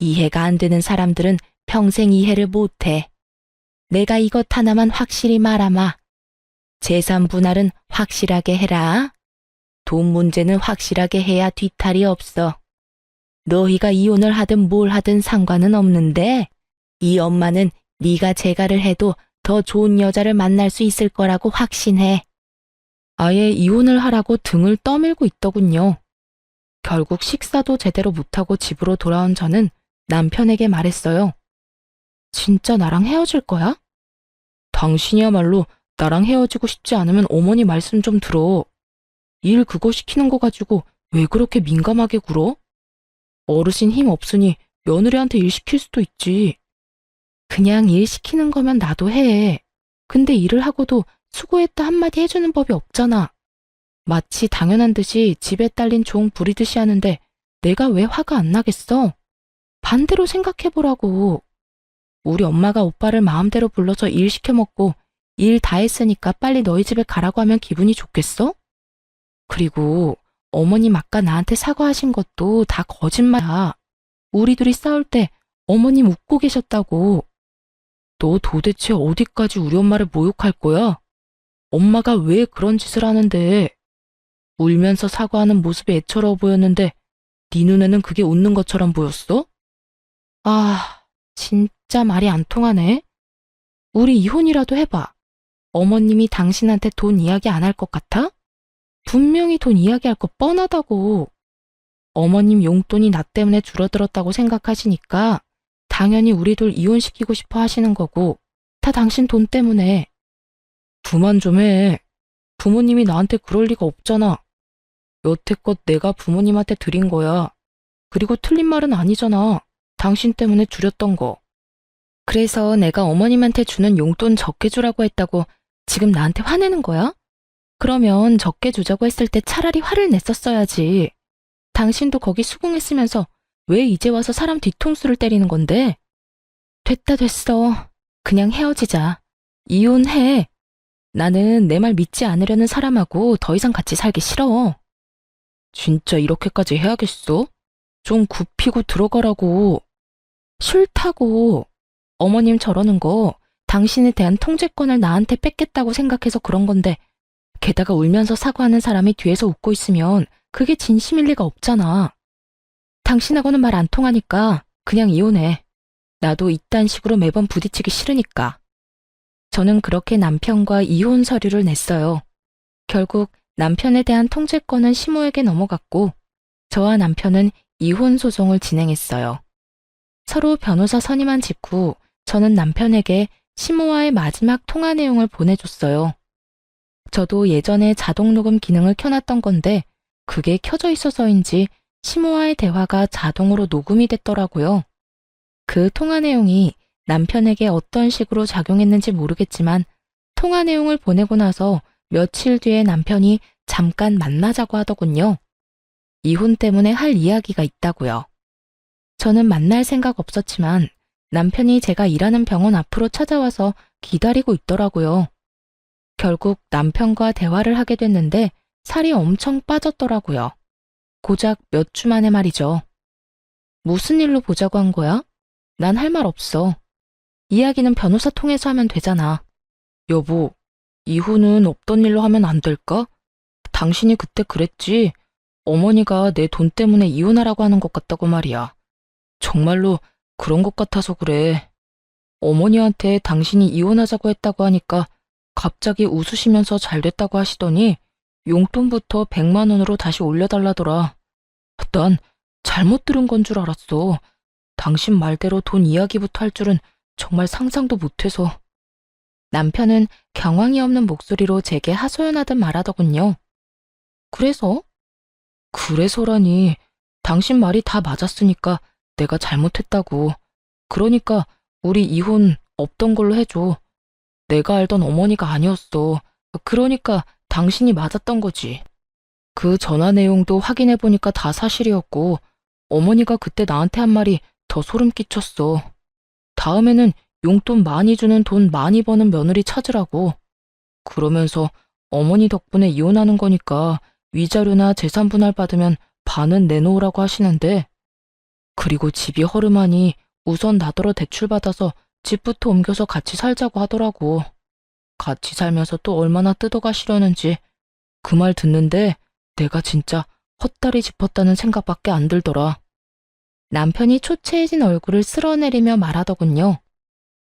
이해가 안 되는 사람들은 평생 이해를 못해. 내가 이것 하나만 확실히 말하마. 재산 분할은 확실하게 해라. 돈 문제는 확실하게 해야 뒤탈이 없어. 너희가 이혼을 하든 뭘 하든 상관은 없는데 이 엄마는 네가 재가를 해도 더 좋은 여자를 만날 수 있을 거라고 확신해. 아예 이혼을 하라고 등을 떠밀고 있더군요. 결국 식사도 제대로 못하고 집으로 돌아온 저는 남편에게 말했어요. 진짜 나랑 헤어질 거야? 당신이야말로 나랑 헤어지고 싶지 않으면 어머니 말씀 좀 들어. 일 그거 시키는 거 가지고 왜 그렇게 민감하게 굴어? 어르신 힘 없으니 며느리한테 일 시킬 수도 있지. 그냥 일 시키는 거면 나도 해. 근데 일을 하고도 수고했다 한마디 해주는 법이 없잖아. 마치 당연한 듯이 집에 딸린 종 부리듯이 하는데 내가 왜 화가 안 나겠어? 반대로 생각해보라고. 우리 엄마가 오빠를 마음대로 불러서 일 시켜먹고 일 다 했으니까 빨리 너희 집에 가라고 하면 기분이 좋겠어? 그리고 어머님 아까 나한테 사과하신 것도 다 거짓말이야. 우리 둘이 싸울 때 어머님 웃고 계셨다고. 너 도대체 어디까지 우리 엄마를 모욕할 거야? 엄마가 왜 그런 짓을 하는데? 울면서 사과하는 모습이 애처로워 보였는데 네 눈에는 그게 웃는 것처럼 보였어? 아, 진짜 말이 안 통하네. 우리 이혼이라도 해봐. 어머님이 당신한테 돈 이야기 안 할 것 같아? 분명히 돈 이야기할 거 뻔하다고. 어머님 용돈이 나 때문에 줄어들었다고 생각하시니까 당연히 우리 둘 이혼시키고 싶어 하시는 거고 다 당신 돈 때문에. 그만 좀 해. 부모님이 나한테 그럴 리가 없잖아. 여태껏 내가 부모님한테 드린 거야. 그리고 틀린 말은 아니잖아. 당신 때문에 줄였던 거. 그래서 내가 어머님한테 주는 용돈 적게 주라고 했다고 지금 나한테 화내는 거야? 그러면 적게 주자고 했을 때 차라리 화를 냈었어야지. 당신도 거기 수긍했으면서 왜 이제 와서 사람 뒤통수를 때리는 건데? 됐다 됐어. 그냥 헤어지자. 이혼해. 나는 내 말 믿지 않으려는 사람하고 더 이상 같이 살기 싫어. 진짜 이렇게까지 해야겠어? 좀 굽히고 들어가라고. 싫다고. 어머님 저러는 거 당신에 대한 통제권을 나한테 뺏겠다고 생각해서 그런 건데 게다가 울면서 사과하는 사람이 뒤에서 웃고 있으면 그게 진심일 리가 없잖아. 당신하고는 말 안 통하니까 그냥 이혼해. 나도 이딴 식으로 매번 부딪히기 싫으니까. 저는 그렇게 남편과 이혼 서류를 냈어요. 결국 남편에 대한 통제권은 시모에게 넘어갔고 저와 남편은 이혼 소송을 진행했어요. 서로 변호사 선임한 직후 저는 남편에게 시모와의 마지막 통화 내용을 보내줬어요. 저도 예전에 자동 녹음 기능을 켜놨던 건데 그게 켜져 있어서인지 시모와의 대화가 자동으로 녹음이 됐더라고요. 그 통화 내용이 남편에게 어떤 식으로 작용했는지 모르겠지만 통화 내용을 보내고 나서 며칠 뒤에 남편이 잠깐 만나자고 하더군요. 이혼 때문에 할 이야기가 있다고요. 저는 만날 생각 없었지만 남편이 제가 일하는 병원 앞으로 찾아와서 기다리고 있더라고요. 결국 남편과 대화를 하게 됐는데 살이 엄청 빠졌더라고요. 고작 몇 주 만에 말이죠. 무슨 일로 보자고 한 거야? 난 할 말 없어. 이야기는 변호사 통해서 하면 되잖아. 여보, 이혼은 없던 일로 하면 안 될까? 당신이 그때 그랬지. 어머니가 내 돈 때문에 이혼하라고 하는 것 같다고 말이야. 정말로 그런 것 같아서 그래. 어머니한테 당신이 이혼하자고 했다고 하니까 갑자기 웃으시면서 잘 됐다고 하시더니 용돈부터 100만 원으로 다시 올려달라더라. 난 잘못 들은 건 줄 알았어. 당신 말대로 돈 이야기부터 할 줄은 정말 상상도 못해서. 남편은 경황이 없는 목소리로 제게 하소연하듯 말하더군요. 그래서? 그래서라니. 당신 말이 다 맞았으니까 내가 잘못했다고. 그러니까 우리 이혼 없던 걸로 해줘. 내가 알던 어머니가 아니었어. 그러니까 당신이 맞았던 거지. 그 전화 내용도 확인해보니까 다 사실이었고 어머니가 그때 나한테 한 말이 더 소름 끼쳤어. 다음에는 용돈 많이 주는 돈 많이 버는 며느리 찾으라고. 그러면서 어머니 덕분에 이혼하는 거니까 위자료나 재산 분할 받으면 반은 내놓으라고 하시는데 그리고 집이 허름하니 우선 나더러 대출받아서 집부터 옮겨서 같이 살자고 하더라고. 같이 살면서 또 얼마나 뜯어가시려는지 그 말 듣는데 내가 진짜 헛다리 짚었다는 생각밖에 안 들더라. 남편이 초췌해진 얼굴을 쓸어내리며 말하더군요.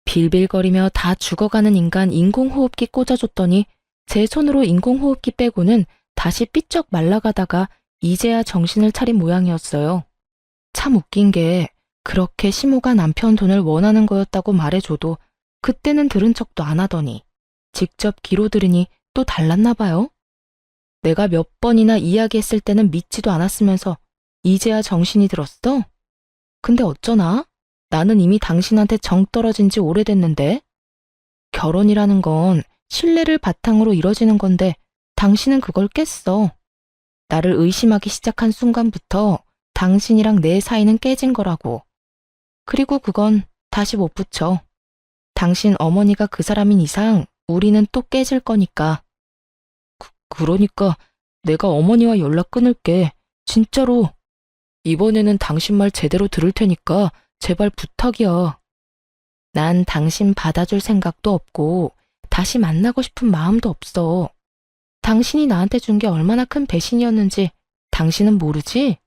빌빌거리며 다 죽어가는 인간 인공호흡기 꽂아줬더니 제 손으로 인공호흡기 빼고는 다시 삐쩍 말라가다가 이제야 정신을 차린 모양이었어요. 참 웃긴 게 그렇게 시모가 남편 돈을 원하는 거였다고 말해줘도 그때는 들은 척도 안 하더니 직접 귀로 들으니 또 달랐나 봐요. 내가 몇 번이나 이야기했을 때는 믿지도 않았으면서 이제야 정신이 들었어? 근데 어쩌나? 나는 이미 당신한테 정 떨어진 지 오래됐는데? 결혼이라는 건 신뢰를 바탕으로 이뤄지는 건데 당신은 그걸 깼어. 나를 의심하기 시작한 순간부터 당신이랑 내 사이는 깨진 거라고. 그리고 그건 다시 못 붙여. 당신 어머니가 그 사람인 이상 우리는 또 깨질 거니까. 그러니까 내가 어머니와 연락 끊을게. 진짜로. 이번에는 당신 말 제대로 들을 테니까 제발 부탁이야. 난 당신 받아줄 생각도 없고 다시 만나고 싶은 마음도 없어. 당신이 나한테 준 게 얼마나 큰 배신이었는지 당신은 모르지?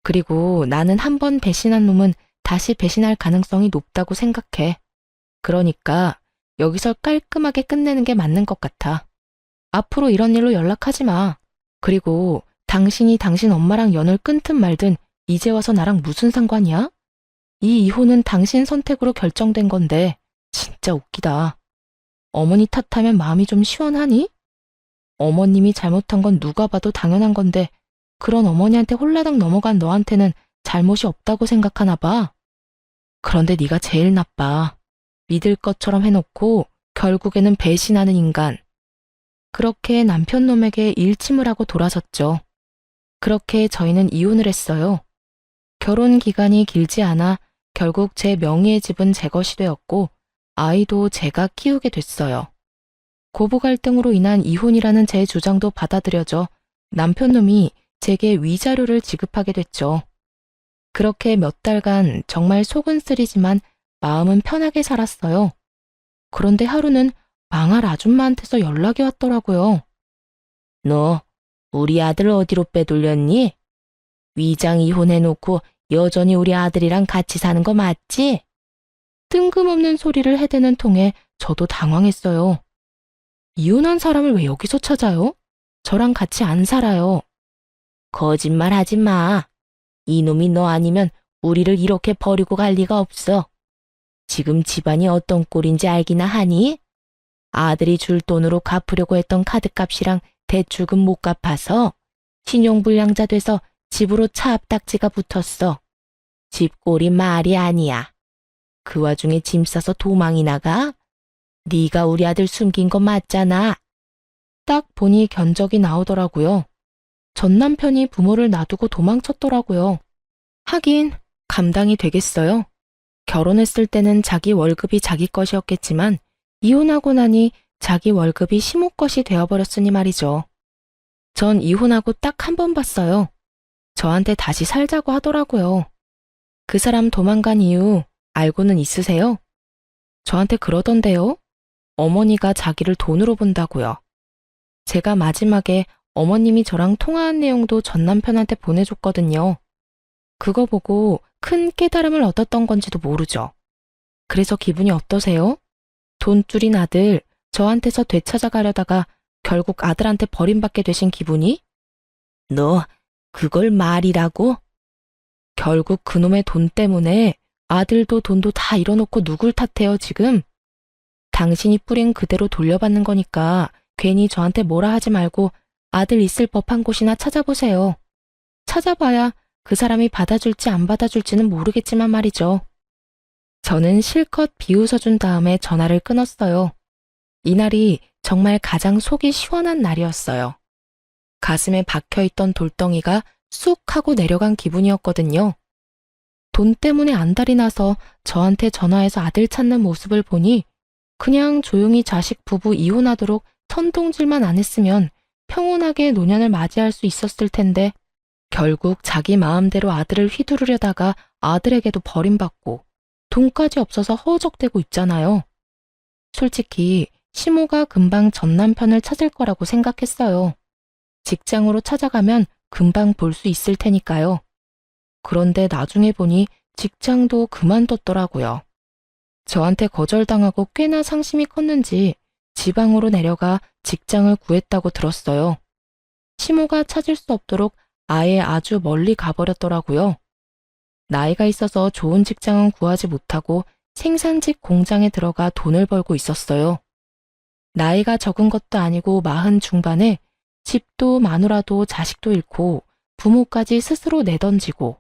그리고 나는 한 번 배신한 놈은 다시 배신할 가능성이 높다고 생각해. 그러니까 여기서 깔끔하게 끝내는 게 맞는 것 같아. 앞으로 이런 일로 연락하지 마. 그리고 당신이 당신 엄마랑 연을 끊든 말든 이제 와서 나랑 무슨 상관이야? 이 이혼은 당신 선택으로 결정된 건데 진짜 웃기다. 어머니 탓하면 마음이 좀 시원하니? 어머님이 잘못한 건 누가 봐도 당연한 건데 그런 어머니한테 홀라당 넘어간 너한테는 잘못이 없다고 생각하나 봐. 그런데 네가 제일 나빠. 믿을 것처럼 해놓고 결국에는 배신하는 인간. 그렇게 남편 놈에게 일침을 하고 돌아섰죠. 그렇게 저희는 이혼을 했어요. 결혼 기간이 길지 않아 결국 제 명의의 집은 제 것이 되었고 아이도 제가 키우게 됐어요. 고부 갈등으로 인한 이혼이라는 제 주장도 받아들여져 남편 놈이 제게 위자료를 지급하게 됐죠. 그렇게 몇 달간 정말 속은 쓰리지만 마음은 편하게 살았어요. 그런데 하루는 망할 아줌마한테서 연락이 왔더라고요. 너 우리 아들 어디로 빼돌렸니? 위장 이혼해놓고 여전히 우리 아들이랑 같이 사는 거 맞지? 뜬금없는 소리를 해대는 통에 저도 당황했어요. 이혼한 사람을 왜 여기서 찾아요? 저랑 같이 안 살아요. 거짓말 하지 마. 이놈이 너 아니면 우리를 이렇게 버리고 갈 리가 없어. 지금 집안이 어떤 꼴인지 알기나 하니? 아들이 줄 돈으로 갚으려고 했던 카드값이랑 대출금 못 갚아서 신용불량자 돼서 집으로 차 앞딱지가 붙었어. 집꼴이 말이 아니야. 그 와중에 짐 싸서 도망이 나가? 네가 우리 아들 숨긴 거 맞잖아. 딱 보니 견적이 나오더라고요. 전 남편이 부모를 놔두고 도망쳤더라고요. 하긴 감당이 되겠어요. 결혼했을 때는 자기 월급이 자기 것이었겠지만 이혼하고 나니 자기 월급이 시모 것이 되어버렸으니 말이죠. 전 이혼하고 딱 한 번 봤어요. 저한테 다시 살자고 하더라고요. 그 사람 도망간 이유 알고는 있으세요? 저한테 그러던데요. 어머니가 자기를 돈으로 본다고요. 제가 마지막에 어머님이 저랑 통화한 내용도 전 남편한테 보내줬거든요. 그거 보고 큰 깨달음을 얻었던 건지도 모르죠. 그래서 기분이 어떠세요? 돈줄인 아들 저한테서 되찾아가려다가 결국 아들한테 버림받게 되신 기분이? 너 그걸 말이라고? 결국 그놈의 돈 때문에 아들도 돈도 다 잃어놓고 누굴 탓해요 지금? 당신이 뿌린 그대로 돌려받는 거니까 괜히 저한테 뭐라 하지 말고 아들 있을 법한 곳이나 찾아보세요. 찾아봐야 그 사람이 받아줄지 안 받아줄지는 모르겠지만 말이죠. 저는 실컷 비웃어준 다음에 전화를 끊었어요. 이날이 정말 가장 속이 시원한 날이었어요. 가슴에 박혀있던 돌덩이가 쑥 하고 내려간 기분이었거든요. 돈 때문에 안달이 나서 저한테 전화해서 아들 찾는 모습을 보니 그냥 조용히 자식 부부 이혼하도록 선동질만 안 했으면 평온하게 노년을 맞이할 수 있었을 텐데 결국 자기 마음대로 아들을 휘두르려다가 아들에게도 버림받고 돈까지 없어서 허우적대고 있잖아요. 솔직히 시모가 금방 전 남편을 찾을 거라고 생각했어요. 직장으로 찾아가면 금방 볼 수 있을 테니까요. 그런데 나중에 보니 직장도 그만뒀더라고요. 저한테 거절당하고 꽤나 상심이 컸는지 지방으로 내려가 직장을 구했다고 들었어요. 시모가 찾을 수 없도록 아예 아주 멀리 가버렸더라고요. 나이가 있어서 좋은 직장은 구하지 못하고 생산직 공장에 들어가 돈을 벌고 있었어요. 나이가 적은 것도 아니고 40 중반에 집도 마누라도 자식도 잃고 부모까지 스스로 내던지고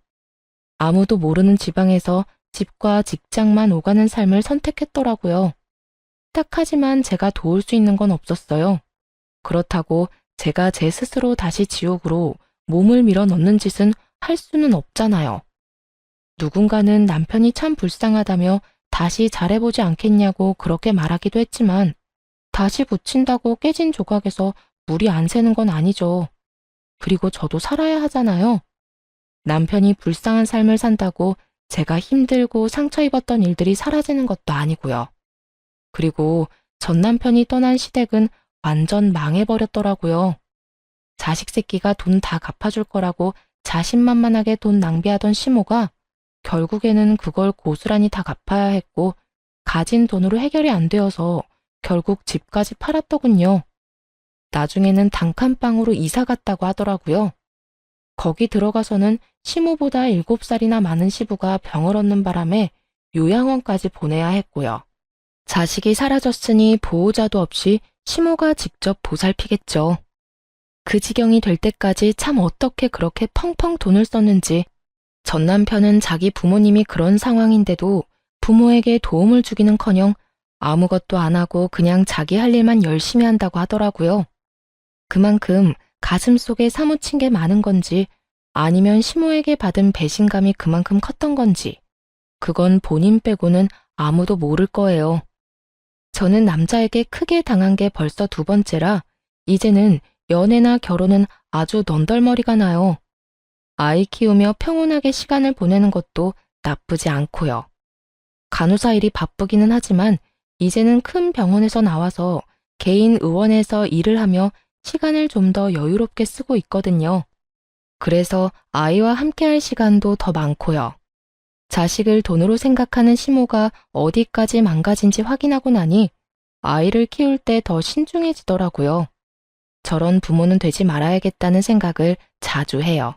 아무도 모르는 지방에서 집과 직장만 오가는 삶을 선택했더라고요. 딱하지만 제가 도울 수 있는 건 없었어요. 그렇다고 제가 제 스스로 다시 지옥으로 몸을 밀어 넣는 짓은 할 수는 없잖아요. 누군가는 남편이 참 불쌍하다며 다시 잘해보지 않겠냐고 그렇게 말하기도 했지만 다시 붙인다고 깨진 조각에서 물이 안 새는 건 아니죠. 그리고 저도 살아야 하잖아요. 남편이 불쌍한 삶을 산다고 제가 힘들고 상처 입었던 일들이 사라지는 것도 아니고요. 그리고 전 남편이 떠난 시댁은 완전 망해버렸더라고요. 자식 새끼가 돈 다 갚아줄 거라고 자신만만하게 돈 낭비하던 시모가 결국에는 그걸 고스란히 다 갚아야 했고 가진 돈으로 해결이 안 되어서 결국 집까지 팔았더군요. 나중에는 단칸방으로 이사 갔다고 하더라고요. 거기 들어가서는 시모보다 7살이나 많은 시부가 병을 얻는 바람에 요양원까지 보내야 했고요. 자식이 사라졌으니 보호자도 없이 시모가 직접 보살피겠죠. 그 지경이 될 때까지 참 어떻게 그렇게 펑펑 돈을 썼는지. 전 남편은 자기 부모님이 그런 상황인데도 부모에게 도움을 주기는커녕 아무것도 안 하고 그냥 자기 할 일만 열심히 한다고 하더라고요. 그만큼 가슴속에 사무친 게 많은 건지 아니면 시모에게 받은 배신감이 그만큼 컸던 건지 그건 본인 빼고는 아무도 모를 거예요. 저는 남자에게 크게 당한 게 벌써 2번째라 이제는 연애나 결혼은 아주 넌덜머리가 나요. 아이 키우며 평온하게 시간을 보내는 것도 나쁘지 않고요. 간호사 일이 바쁘기는 하지만 이제는 큰 병원에서 나와서 개인 의원에서 일을 하며 시간을 좀 더 여유롭게 쓰고 있거든요. 그래서 아이와 함께할 시간도 더 많고요. 자식을 돈으로 생각하는 시모가 어디까지 망가진지 확인하고 나니 아이를 키울 때 더 신중해지더라고요. 저런 부모는 되지 말아야겠다는 생각을 자주 해요.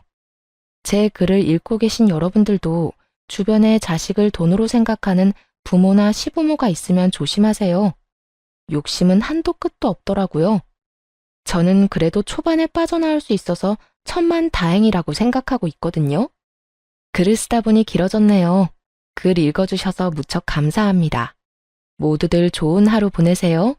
제 글을 읽고 계신 여러분들도 주변에 자식을 돈으로 생각하는 부모나 시부모가 있으면 조심하세요. 욕심은 한도 끝도 없더라고요. 저는 그래도 초반에 빠져나올 수 있어서 천만다행이라고 생각하고 있거든요. 글을 쓰다 보니 길어졌네요. 글 읽어주셔서 무척 감사합니다. 모두들 좋은 하루 보내세요.